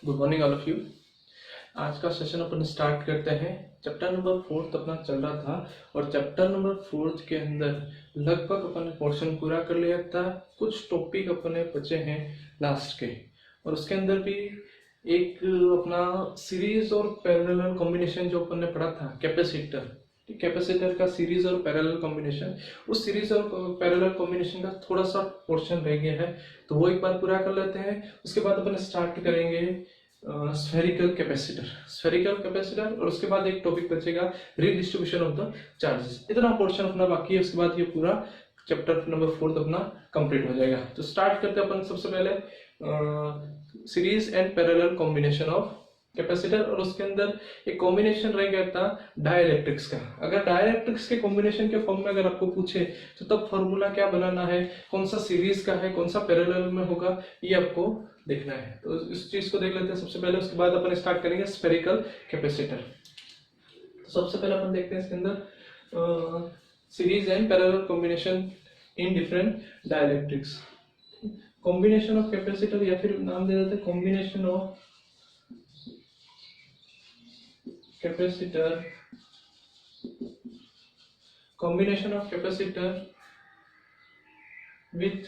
Good morning all of you. आज का session अपन start करते हैं। चैप्टर नंबर 4 अपना चल रहा था और चैप्टर नंबर 4 के अंदर लगभग अपन ने पोर्शन पूरा कर लिया था। कुछ टॉपिक अपने बचे हैं लास्ट के, और उसके अंदर भी एक अपना सीरीज और पैरेलल कॉम्बिनेशन जो अपन ने पढ़ा था, कैपेसिटर का सीरीज और पैरेलल कॉम्बिनेशन। उस सीरीज और पैरेलल कॉम्बिनेशन का थोड़ा सा पोर्शन रह गया है, तो वो एक बार पूरा कर लेते हैं। उसके बाद अपन स्टार्ट करेंगे स्फेरिकल कैपेसिटर और उसके बाद एक टॉपिक बचेगा रीडिस्ट्रीब्यूशन ऑफ द चार्जेस। इतना पोर्शन अपना बाकी है, उसके बाद ये पूरा चैप्टर नंबर 4 अपना कंप्लीट हो जाएगा। तो स्टार्ट करते हैं अपन सबसे पहले series and parallel combination of capacitor, और उसके अंदर एक कॉम्बिनेशन रह गया था डाइलेक्ट्रिक्स का। अगर डाइलेक्ट्रिक्स के कॉम्बिनेशन के फॉर्म में अगर आपको पूछे तो तब फॉर्मूला क्या बनाना है, कौन सा सीरीज का है, कौन सा पैरेलल में होगा, ये आपको देखना है। तो इस चीज को देख लेते हैं सबसे पहले, उसके बाद अपन स्टार्ट करेंगे स्फेरिकल कैपेसिटर। तो सबसे पहले अपन देखते हैं इसके अंदर series and parallel combination in different dielectrics. Combination of capacitor, या फिर नाम दे देते हैं combination of capacitor with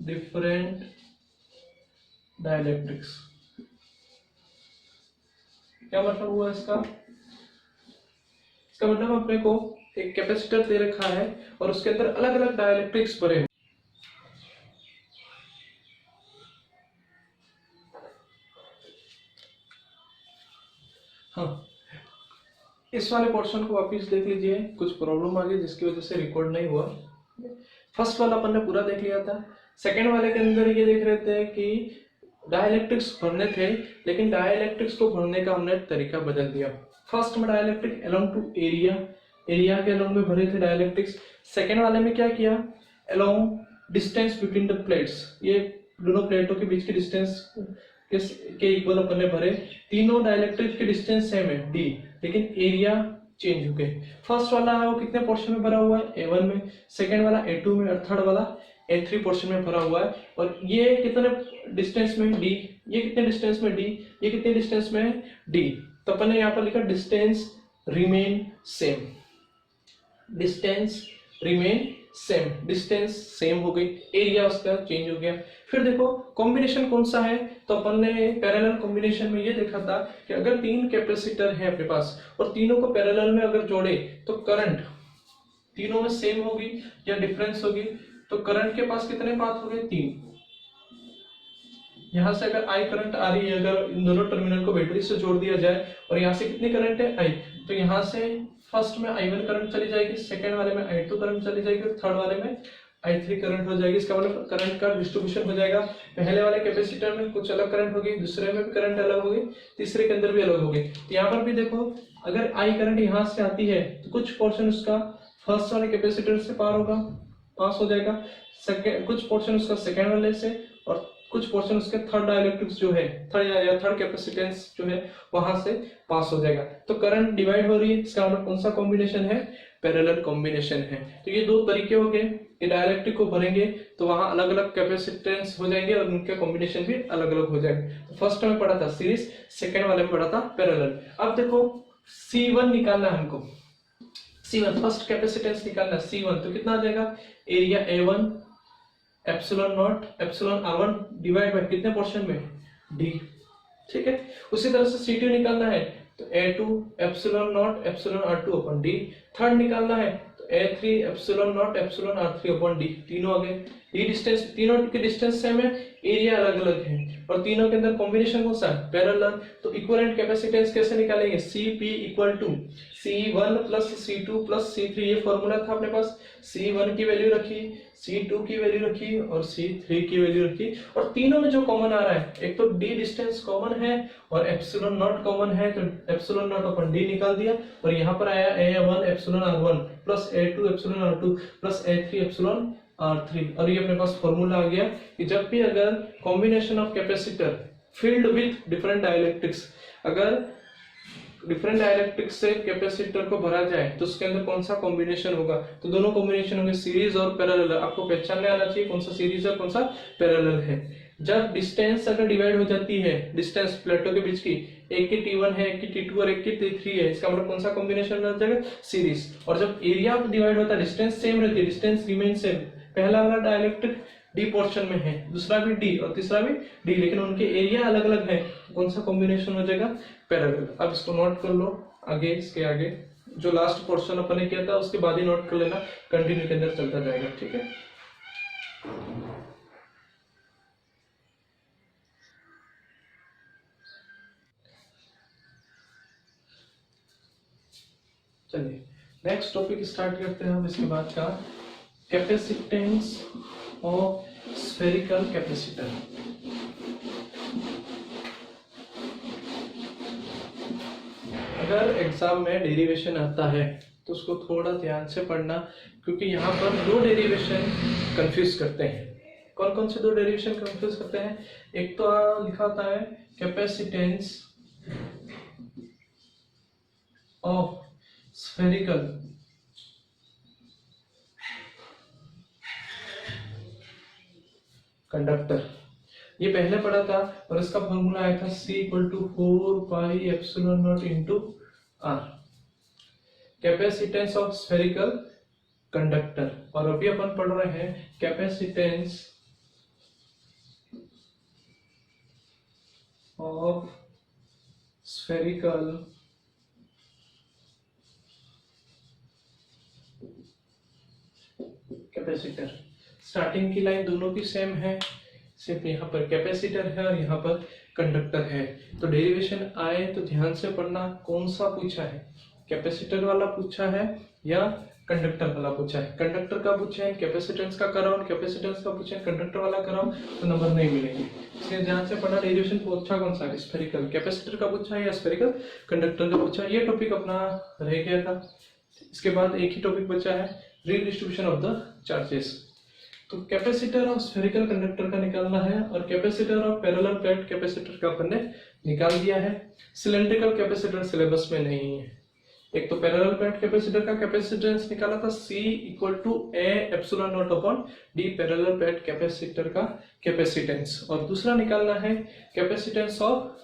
different dielectrics। क्या मतलब हुआ इसका मतलब अपने को एक कैपेसिटर दे रखा है और उसके अंदर अलग अलग डाइलेक्ट्रिक्स भरे हैं। हाँ, इस वाले पोर्शन को वापस देख लीजिए, कुछ प्रॉब्लम आ गई जिसकी वजह से रिकॉर्ड नहीं हुआ। फर्स्ट वाला अपन ने पूरा देख लिया था। सेकंड वाले के अंदर ये देख रहे थे कि डाइलेक्ट्रिक्स भरने थे, लेकिन डाइलेक्ट्रिक्स को भरने का हमने तरीका बदल दिया। फर्स्ट में डाइलेक्ट्रिक अलोंग टू एरिया के अलोंग में भरे थे डाइलेक्ट्रिक्स। सेकंड वाले में क्या किया, along distance between the plates, ये दोनों प्लेटों के बीच की डिस्टेंस के इक्वल अपन ने भरे। तीनों डाइलेक्ट्रिक के डिस्टेंस सेम है d, लेकिन एरिया चेंज हो गए। फर्स्ट वाला है वो कितने पोर्शन में भरा हुआ है, A1 में, सेकंड वाला A2 में और थर्ड वाला A3 पोर्शन में भरा हुआ है। और ये कितने डिस्टेंस में d, ये कितने डिस्टेंस में d, ये कितने डिस्टेंस में d। तो अपन ने यहाँ पर लिखा distance remain same, distance remain same, distance same हो गई, एरिया उसका चेंज हो गया। फिर देखो कॉम्बिनेशन कौन सा है, तो अपन ने पैरेलल कॉम्बिनेशन में ये देखा था कि अगर तीन कैपेसिटर है अपने पास और तीनों को पैरेलल में अगर जोड़े तो करंट तीनों में सेम होगी या डिफरेंस होगी। तो करंट के पास कितने पाथ हो गए, 3। यहां से अगर आई करंट आ रही है, अगर इन दोनों टर्मिनल को बैटरी से जोड़ दिया जाए और यहाँ से कितनी करंट है, आई, तो यहाँ से फर्स्ट में I1 करंट चली जाएगी, सेकंड वाले में I2 करंट चली जाएगी और थर्ड वाले में I3 करंट हो जाएगी। इसका मतलब करंट का डिस्ट्रीब्यूशन हो जाएगा। पहले वाले कैपेसिटर में कुछ अलग करंट होगी, दूसरे में भी करंट अलग होगी, तीसरे के अंदर भी अलग होगी। तो यहाँ पर भी देखो, अगर आई करंट यहाँ से आती है तो कुछ पोर्शन उसका फर्स्ट वाले कैपेसिटर से पार होगा, पास हो जाएगा, कुछ पोर्शन उसका सेकेंड वाले से, और कुछ पोर्शन उसके थर्ड डाइलेक्ट्रिक्स जो है, थर्ड कैपेसिटेंस जो है वहां से पास हो जाएगा। तो करंट डिवाइड हो रही है, इसका मतलब कौन सा कॉम्बिनेशन है, पैरेलल कॉम्बिनेशन है। तो ये दो तरीके हो गए, ये डाइलेक्ट्रिक को भरेंगे तो वहां अलग अलग कैपेसिटेंस हो जाएंगे और उनके कॉम्बिनेशन भी अलग अलग हो जाएंगे। तो फर्स्ट में पढ़ा था सीरीज, सेकेंड वाले में पढ़ा था पैरेलल। अब देखो C1 निकालना है हमको, C1 फर्स्ट कैपेसिटेंस निकालना है C1, तो कितना आ जाएगा, area A1 epsilon not epsilon R1 divide by कितने पोर्शन में, D। ठीक है, उसी तरह से C2 निकालना है तो A2 epsilon not epsilon R2 upon D। Third निकालना है तो A3 epsilon not epsilon R3 upon D। तीनों आ गए, ये डिस्टेंस, तीनों के डिस्टेंस सेम है, एरिया अलग अलग है, और तीनों के अंदर कॉम्बिनेशन कौन सा है, पैरेलल। तो इक्विवेलेंट कैपेसिटेंस कैसे निकालेंगे, Cp equal to C1 plus C2 plus C3, ये फॉर्मूला था अपने पास। C1 की वैल्यू रखी, C2 की वैल्यू रखी और C3 की वैल्यू रखी, और तीनों में जो कॉमन आ रहा है, एक तो D डिस्टेंस कॉमन है और एप्सिलॉन नॉट कॉमन है, तो एप्सिलॉन नॉट अपन D निकाल दिया, और यहाँ पर आया A1 epsilon R1 plus A2 epsilon R2 plus A3 epsilon R3। और ये अपने पास फॉर्मूला आ गया कि जब भी अगर combination of capacitor filled with different dielectrics, अगर डिफरेंट डाइलेक्ट्रिक्स से कैपेसिटर को भरा जाए तो उसके अंदर कौन सा कॉम्बिनेशन होगा, तो दोनों कॉम्बिनेशन होंगे सीरीज और पैरेलल। आपको पहचानने आना चाहिए कौन सा सीरीज है कौन सा पैरेलल है। जब डिस्टेंस अगर डिवाइड हो जाती है, डिस्टेंस प्लेटों के बीच की, एक की T1 है, एक की T2 और एक की T3 है, इसका मतलब कौन सा कॉम्बिनेशन बन जाएगा, सीरीज। और जब एरिया डिवाइड होता है, डिस्टेंस सेम रहती है, डिस्टेंस रिमेन सेम, पहला वाला डाइलेक्ट्रिक डी पोर्शन में है, दूसरा भी डी और तीसरा भी डी, लेकिन उनके एरिया अलग अलग है, कौन सा कॉम्बिनेशन हो जाएगा, पैरेलल। अब इसको नोट कर लो, आगे इसके आगे जो लास्ट पोर्शन अपन ने किया था उसके बाद ही नोट कर लेना, कंटिन्यू के अंदर चलता जाएगा, ठीक है। चलिए नेक्स्ट टॉपिक स्टार्ट करते हैं हम इसके बाद का, कैपेसिटेंस ऑफ स्फेरिकल कैपेसिटर। अगर एग्जाम में डेरिवेशन आता है तो उसको थोड़ा ध्यान से पढ़ना, क्योंकि यहाँ पर दो डेरिवेशन कंफ्यूज करते हैं। कौन कौन से दो डेरिवेशन कंफ्यूज करते हैं, एक तो लिखा होता है कैपेसिटेंस ऑफ स्फेरिकल कंडक्टर, ये पहले पढ़ा था और इसका फॉर्मूला आया था C = 4πε0 into R, capacitance of spherical conductor. और अभी अपन पढ़ रहे हैं capacitance of spherical capacitor. Starting की लाइन दोनों की सेम है, सिर्फ यहाँ पर कैपेसिटर है और यहाँ पर कंडक्टर है। तो डेरिवेशन आए तो ध्यान से पढ़ना, कौन सा पूछा है, कैपेसिटर वाला पूछा है या कंडक्टर वाला पूछा है। कंडक्टर का पूछा है कैपेसिटेंस का कराओ, कैपेसिटेंस का पूछा है कंडक्टर वाला कराओ, तो नंबर नहीं मिलेंगे। इसलिए ध्यान से पढ़ना, डेरिवेशन पूछा कौन सा है, स्फेरिकल कैपेसिटर का पूछा है या स्फेरिकल कंडक्टर का पूछा है। ये टॉपिक अपना रह गया था। इसके बाद एक ही टॉपिक बचा है, रीडिस्ट्रीब्यूशन ऑफ द चार्जेस। तो कैपेसिटर और स्फेरिकल कंडक्टर का निकालना है, और कैपेसिटर और पैरेलल प्लेट कैपेसिटर का अपन ने निकाल दिया है। सिलेंड्रिकल कैपेसिटर सिलेबस में नहीं है। एक तो पैरेलल प्लेट कैपेसिटर का कैपेसिटेंस निकाला था C = A/ε0/d parallel plate capacitor का कैपेसिटेंस, और दूसरा निकालना है capacitance of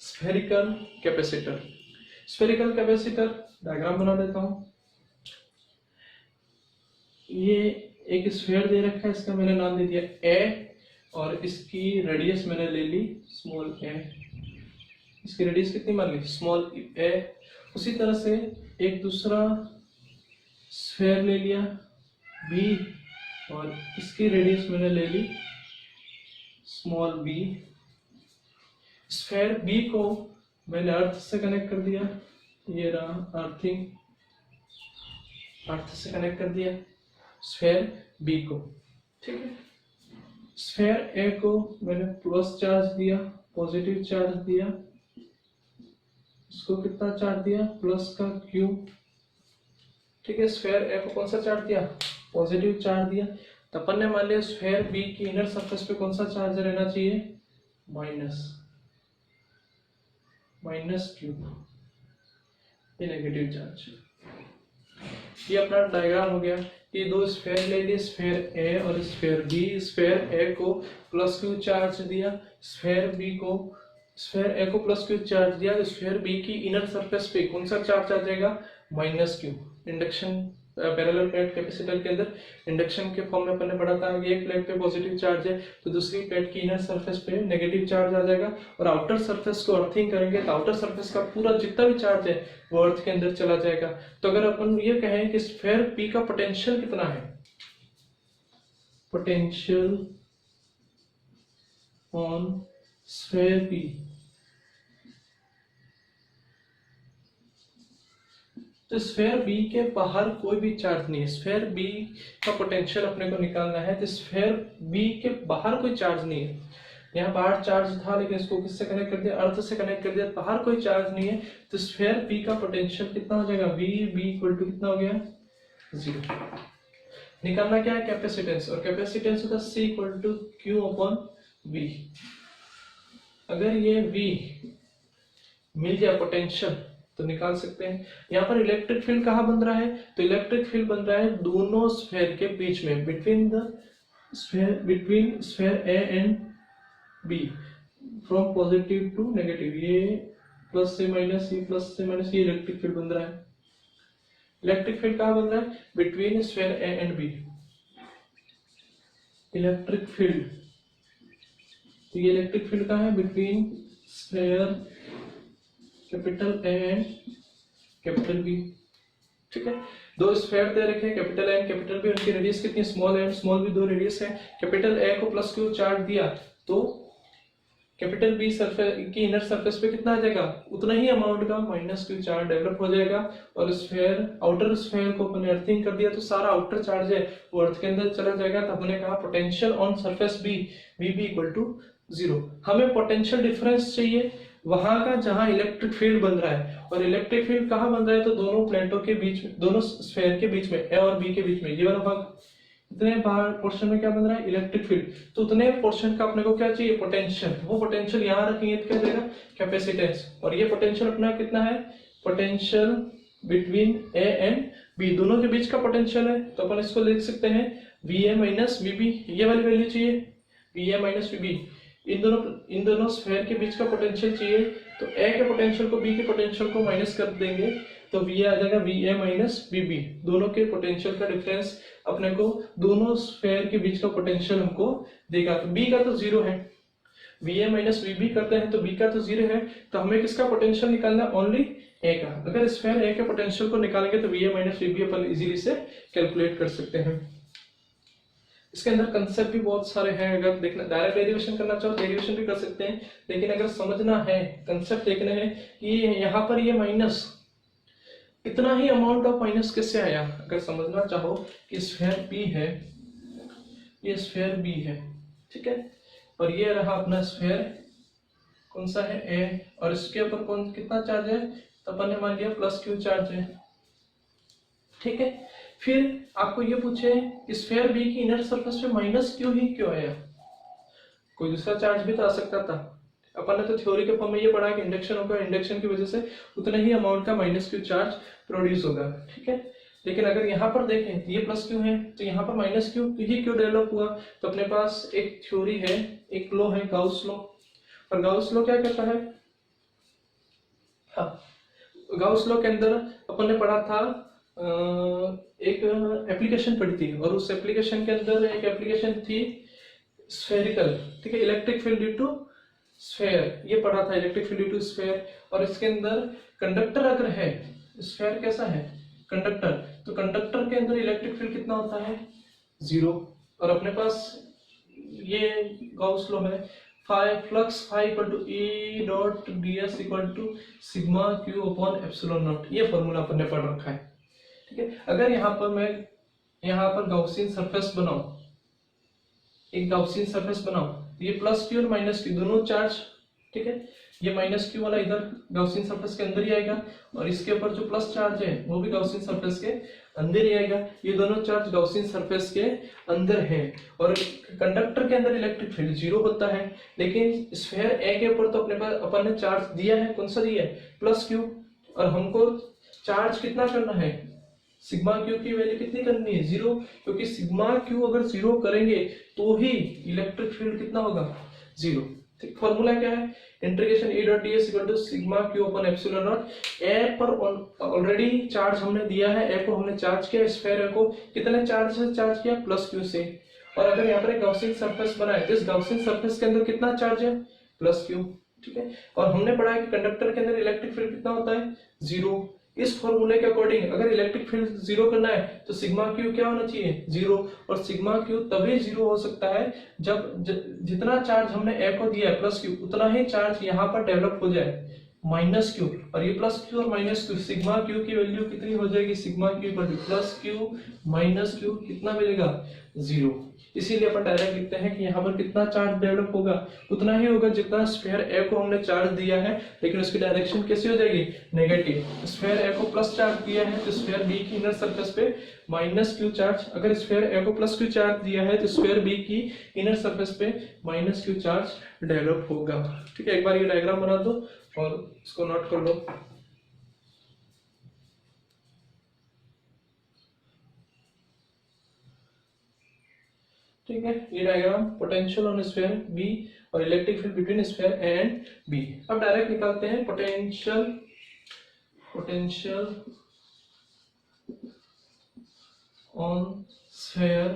spherical capacitor. Spherical capacitor diagram बना देता हूं। ये एक स्फीयर दे रखा है, इसका मैंने नाम दे दिया A, और इसकी रेडियस मैंने ले ली स्मॉल a, इसकी रेडियस कितनी मान ली, स्मॉल a। उसी तरह से एक दूसरा स्फीयर ले लिया B, और इसकी रेडियस मैंने ले ली स्मॉल b। स्फीयर B को मैंने अर्थ से कनेक्ट कर दिया, ये रहा अर्थिंग, अर्थ से कनेक्ट कर दिया स्फीयर B को, ठीक है। स्फीयर A को मैंने प्लस चार्ज दिया, पॉजिटिव चार्ज दिया, इसको कितना चार्ज दिया, प्लस का Q, ठीक है। स्फीयर A को कौन सा चार्ज दिया, पॉजिटिव चार्ज दिया। तो अपन ने मान लिया स्फीयर B की इनर सरफेस पे कौन सा चार्ज रहना चाहिए, माइनस Q, ये नेगेटिव चार्ज। ये अपना डायग्राम हो गया। ये दो स्फीयर ले लिए, स्फीयर A और स्फीयर B। स्फीयर A को प्लस Q चार्ज दिया, स्फीयर A को प्लस Q चार्ज दिया, तो स्फीयर B की इनर सरफेस पे कौन सा चार्ज आ जाएगा, -Q। Induction parallel plate capacitor के अंदर इंडक्शन के फॉर्म में अपन ने पढ़ा था, एक प्लेट पे पॉजिटिव चार्ज है तो दूसरी प्लेट की इनर सरफेस पे नेगेटिव चार्ज आ जाएगा, और आउटर सरफेस को अर्थिंग करेंगे तो आउटर सरफेस का पूरा जितना भी चार्ज है वो अर्थ के अंदर चला जाएगा। तो अगर अपन ये कहें कि स्फीयर P का पोटेंशियल कितना है, पोटेंशियल ऑन स्फीयर P, तो स्फीयर B के बाहर कोई भी चार्ज नहीं है। स्फीयर B का पोटेंशियल अपने को निकालना है, तो स्फीयर B के बाहर कोई चार्ज नहीं है। यहाँ बाहर चार्ज था लेकिन इसको किससे कनेक्ट कर दिया, अर्थ से कनेक्ट कर दिया, बाहर कोई चार्ज नहीं है। तो स्फीयर P का पोटेंशियल कितना हो जाएगा, B इक्वल टू कितना हो गया, 0। निकालना क्या है, कैपेसिटेंस, और कैपेसिटेंस होता है C = Q/V। अगर ये V मिल जाए पोटेंशियल तो निकाल सकते हैं। यहाँ पर इलेक्ट्रिक फील्ड कहाँ बन रहा है, तो इलेक्ट्रिक फील्ड बन रहा है दोनों स्फीयर के बीच में, between sphere A and B, from positive to negative, ये प्लस से माइनस, ये प्लस से माइनस, ये इलेक्ट्रिक फील्ड बन रहा है। इलेक्ट्रिक फील्ड कहाँ बन रहा है? Between sphere A and B. Electric field, तो ये इलेक्ट्रिक फील्ड कहाँ है? Between sphere capital A and capital B. ठीक है, दो स्फीयर दे रखे हैं, capital A and capital B, उनकी रेडियस कितनी? Small A and small B, दो रेडियस है। कैपिटल ए को प्लस क्यू चार्ज दिया तो कैपिटल बी सरफेस की इनर सरफेस पे कितना आ जाएगा? उतना ही अमाउंट का माइनस क्यू चार्ज डेवलप हो जाएगा। और स्फीयर, आउटर स्फीयर को अपने अर्थिंग कर दिया तो सारा आउटर चार्ज है वो अर्थ के अंदर चला जाएगा। तो हमने कहा potential on surface B, V B equal to 0। हमें पोटेंशियल डिफरेंस चाहिए वहां का जहां इलेक्ट्रिक फील्ड बन रहा है, और इलेक्ट्रिक फील्ड कहाँ बन रहा है? तो दोनों प्लेटों के बीच में, दोनों स्फीयर के बीच में, ए और बी के बीच में, ये वाला भाग, इतने बाहर पोर्शन में क्या बन रहा है? Electric field. तो उतने पोर्शन का अपने को क्या चाहिए? पोटेंशियल। वो पोटेंशियल यहाँ रखेंगे तो क्या देगा? कैपेसिटेंस। और ये पोटेंशियल अपना कितना है? Potential between A and B, दोनों के बीच का पोटेंशियल है। तो अपन इसको लिख सकते हैं V A minus V B, ये वाली वैल्यू चाहिए, V A minus V B. इन दोनों स्फीयर के बीच का पोटेंशियल चाहिए, तो ए के पोटेंशियल को बी के पोटेंशियल को माइनस कर देंगे तो वी आ जाएगा V A minus V B. दोनों के पोटेंशियल का डिफरेंस अपने को, दोनों स्फीयर के बीच का पोटेंशियल हमको देगा। तो बी का तो 0 है, V A minus V B करते हैं तो बी का तो 0 है, तो हमें किसका पोटेंशियल निकालना है? ओनली ए का। अगर स्फीयर ए के पोटेंशियल को निकालेंगे तो V A minus V B अपन इजीली से कैलकुलेट कर सकते हैं। इसके अंदर कंसेप्ट भी बहुत सारे हैं, अगर देखना डायरेक्ट डेरिवेशन करना चाहो डेरिवेशन भी कर सकते हैं, लेकिन अगर समझना है, कंसेप्ट देखना है कि यहाँ पर ये माइनस, इतना ही अमाउंट ऑफ माइनस किससे आया? अगर समझना चाहो कि स्फीयर बी है, ये स्फीयर बी है, ठीक है, और ये रहा अपना स्फीयर कौन सा है? ए, और इसके ऊपर कौन कितना चार्ज है? तो अपन ने मान लिया प्लस क्यू चार्ज है, ठीक है। फिर आपको ये पूछे स्फीयर बी की इनर सरफेस पे माइनस क्यू ही क्यों आया? कोई दूसरा चार्ज भी तो आ सकता था। अपन ने तो थ्योरी के फॉर्म में ये पढ़ा कि इंडक्शन होगा, इंडक्शन की वजह से उतना ही अमाउंट का माइनस क्यू चार्ज प्रोड्यूस होगा, ठीक है। लेकिन अगर यहाँ पर देखें ये प्लस क्यू है तो यहाँ पर माइनस क्यू ही क्यों डेवलप हुआ? तो अपने पास एक थ्योरी है, एक लॉ है, गाउस लॉ। और गाउस लॉ क्या कहता है? हाँ, गाउस लॉ के अंदर अपन ने पढ़ा था, एक एप्लीकेशन पढ़ी थी, और उस एप्लीकेशन के अंदर एक एप्लीकेशन थी स्फेरिकल, ठीक है, electric field due to sphere, ये पढ़ा था, electric field due to sphere. और इसके अंदर कंडक्टर अगर है, स्फीयर कैसा है? कंडक्टर, तो कंडक्टर के अंदर इलेक्ट्रिक फील्ड कितना होता है? 0। और अपने पास ये गाउस लॉ है, flux phi equal to E dot D S equal to sigma Q upon epsilon naught, ये फॉर्मूला अपन ने पढ़ रखा है, ठीक है। अगर यहाँ पर मैं यहाँ पर गाउसियन सरफेस बनाऊं, एक गाउसियन सरफेस बनाओ, ये प्लस क्यू और माइनस क्यू दोनों चार्ज, ठीक है, ये माइनस क्यू वाला इधर गाउसियन सरफेस के अंदर ही आएगा, और इसके ऊपर जो प्लस चार्ज है वो भी गाउसियन सरफेस के अंदर ही आएगा। ये दोनों चार्ज गाउसियन सरफेस के अंदर है, और कंडक्टर के अंदर इलेक्ट्रिक फील्ड 0 होता है। लेकिन स्फीयर ए के ऊपर तो अपने पास अपन ने चार्ज दिया है, कौन सा दिया है? प्लस क्यू, और हमको चार्ज कितना करना है? सिग्मा क्यू की वैल्यू कितनी करनी है? 0, क्योंकि सिग्मा क्यू अगर 0 करेंगे तो ही इलेक्ट्रिक फील्ड कितना होगा? 0। ठीक, फॉर्मूला क्या है? Integration E dot D S equal to sigma Q upon epsilon naught. A पर ऑलरेडी चार्ज हमने दिया है, ए को हमने चार्ज किया, स्फीयर को कितने चार्ज से चार्ज किया? प्लस क्यू से। और अगर यहाँ पर एक गाउसियन सरफेस बना है, तो इस गाउसियन सरफेस के अंदर कितना चार्ज है? प्लस क्यू, ठीक है। और हमने पढ़ा है कि कंडक्टर के अंदर इलेक्ट्रिक फील्ड कितना होता है? 0। इस फॉर्मूले के अकॉर्डिंग अगर इलेक्ट्रिक फील्ड 0 करना है तो सिग्मा क्यू क्या होना चाहिए? 0। और सिग्मा क्यू तभी 0 हो सकता है जब जितना चार्ज हमने ए को दिया है प्लस क्यू, उतना ही चार्ज यहाँ पर डेवलप हो जाए माइनस क्यू। और ये प्लस क्यू और माइनस क्यू, सिग्मा क्यू की वैल्यू कितनी हो जाएगी? Sigma Q equal two plus Q minus Q, कितना मिलेगा? 0। इसीलिए अपन डायरेक्ट लिखते हैं कि यहाँ पर कितना चार्ज डेवलप होगा? उतना ही होगा जितना स्फीयर ए को हमने चार्ज दिया है, लेकिन उसकी डायरेक्शन कैसी हो जाएगी? नेगेटिव। स्फीयर ए को प्लस चार्ज दिया है तो स्फीयर बी की इनर सरफेस पे माइनस क्यू चार्ज, अगर स्फीयर ए को प्लस क्यू चार्ज दिया है तो स्फीयर बी की इनर सरफेस पे माइनस क्यू चार्ज डेवलप होगा, ठीक है। एक बार ये डायग्राम बना दो और इसको नोट कर लो। ठीक है, ये diagram potential on sphere B और electric field between sphere A and B. अब डायरेक्ट निकालते हैं पोटेंशियल ऑन स्फीयर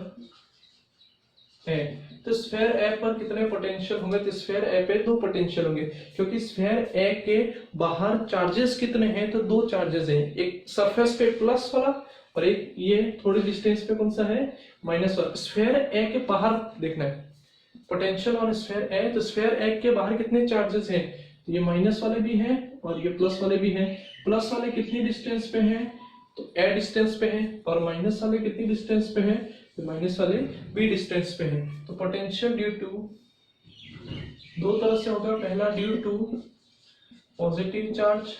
ए। तो स्फीयर ए पर कितने पोटेंशियल होंगे? तो स्फीयर ए पे 2 पोटेंशियल होंगे, क्योंकि स्फीयर ए के बाहर चार्जेस कितने हैं? तो 2 चार्जेस हैं, एक सरफेस पे प्लस वाला और एक ये थोड़ी डिस्टेंस पे कौन सा है? माइनस वाला। स्फीयर ए के बाहर देखना है पोटेंशियल ऑन स्फीयर ए। तो स्फीयर ए के बाहर कितने चार्जेस हैं? तो ये माइनस वाले भी हैं और ये प्लस वाले भी हैं। प्लस वाले कितनी डिस्टेंस पे हैं? तो ए डिस्टेंस पे हैं। और माइनस वाले कितनी डिस्टेंस पे हैं? तो माइनस वाले बी डिस्टेंस पे हैं। तो पोटेंशियल ड्यू टू 2 तरह से होगा। पहला ड्यू टू पॉजिटिव चार्ज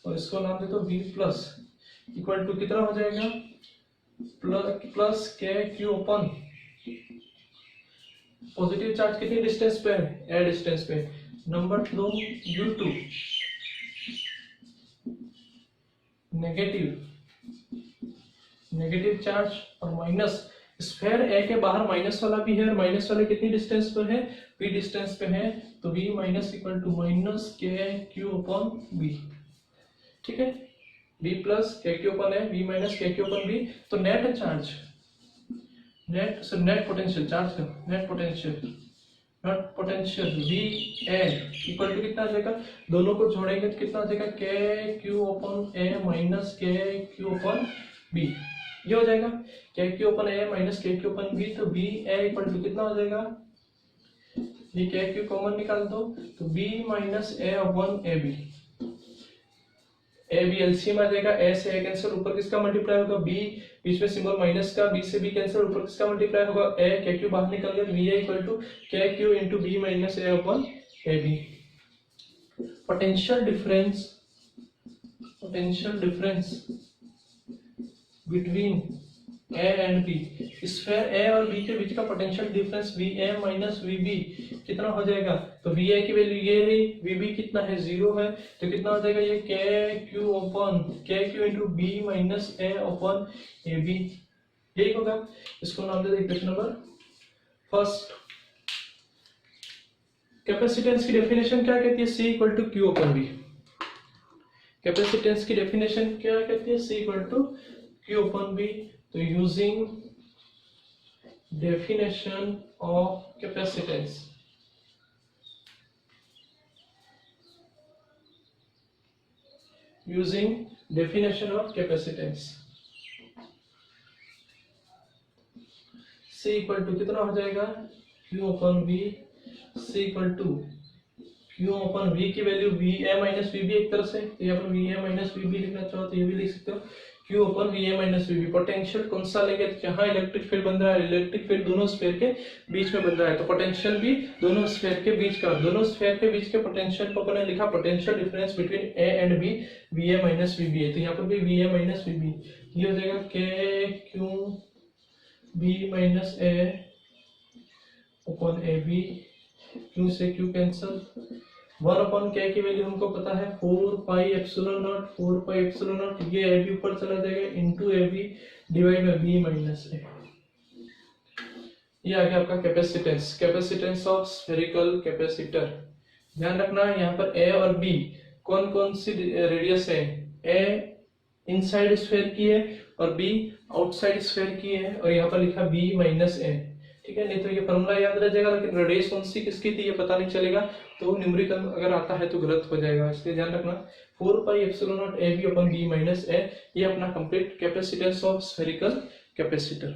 और इसको नाम दे दो V प्लस, इक्वल टू कितना हो जाएगा? प्लस के क्यू अपन पॉजिटिव चार्ज कितनी डिस्टेंस पे है? ए डिस्टेंस पे। Number 2 due to negative charge और माइनस। स्फीयर ए के बाहर माइनस वाला भी है और माइनस वाले कितनी डिस्टेंस पर है? बी डिस्टेंस पे है। तो V minus equal to minus K Q upon B. ठीक है, V plus K Q upon है, V minus K Q upon B. तो नेट चार्ज, नेट पोटेंशियल, चार्ज का net potential V A equal to कितना आ जाएगा? दोनों को जोड़ेंगे तो कितना आ जाएगा? के क्यू अपन ए minus K Q upon B. ये हो जाएगा के क्यू अपन ए minus K Q upon B. तो बी ए इक्वल टू कितना हो जाएगा? ये के क्यू कॉमन निकाल दो तो B minus A upon A B. A B LCM आ जाएगा, ए से ए कैंसिल, ऊपर किसका मल्टीप्लाई होगा? बी, बीच में सिंबल माइनस का, बी से बी कैंसिल, ऊपर किसका मल्टीप्लाई होगा? ए, के क्यू बाहर निकल गया। V A equal to K Q into B minus A upon A B. Potential difference between A and B. Sphere A और बी के बीच का potential difference V A minus V B कितना हो जाएगा? तो वी ए की वैल्यू ये रही, वी बी कितना है? 0 है। तो कितना हो जाएगा? ये के Q upon K Q into B minus A upon A B. यही होगा। इसको नाम दे दो इक्वेशन नंबर फर्स्ट। कैपेसिटेंस की डेफिनेशन क्या कहती है? C equal to Q upon B. Capacitance की डेफिनेशन क्या कहती है? C equal to Q upon B. तो using definition of capacitance, C equal to कितना हो जाएगा? Q upon V। C equal to Q upon V की value V A minus V B एक तरह से, तो यहाँ पर V A minus V B लिखना चाहो तो ये भी लिख सकते हो। Q upon V A minus V B। Potential कौन सा लेंगे? तो जहाँ इलेक्ट्रिक फील्ड बन रहा है, इलेक्ट्रिक फील्ड दोनों स्फीयर के बीच में बन रहा है, तो पोटेंशियल भी दोनों स्फीयर के बीच का, दोनों स्फीयर के बीच के पोटेंशियल को अपने लिखा potential difference between A and B V A minus V B है। तो यहाँ पर भी V A minus V B, ये हो जाएगा K Q B minus A अपन ए बी। क्यू से क्यू कैंसल, 1 अपन के की वैल्यू हमको पता है 4 pi epsilon naught, 4 pi epsilon naught. ये ए बी ऊपर चला जाएगा into A B divide by B minus A. ये आ गया आपका कैपेसिटेंस ऑफ स्फेरिकल कैपेसिटर। ध्यान रखना यहाँ पर ए और बी कौन कौन सी रेडियस है? ए इनसाइड स्फीयर की है और बी आउटसाइड स्फीयर की है, और यहाँ पर लिखा बी माइनस ए। ठीक है, नहीं तो ये फॉर्मूला याद रह जाएगा, लेकिन रेडियस कौन सी किसकी थी ये पता नहीं चलेगा, तो न्यूमेरिकल अगर आता है तो गलत हो जाएगा, इसलिए ध्यान रखना। 4 pi epsilon naught A B upon B minus A, ये अपना complete capacitance of spherical capacitor.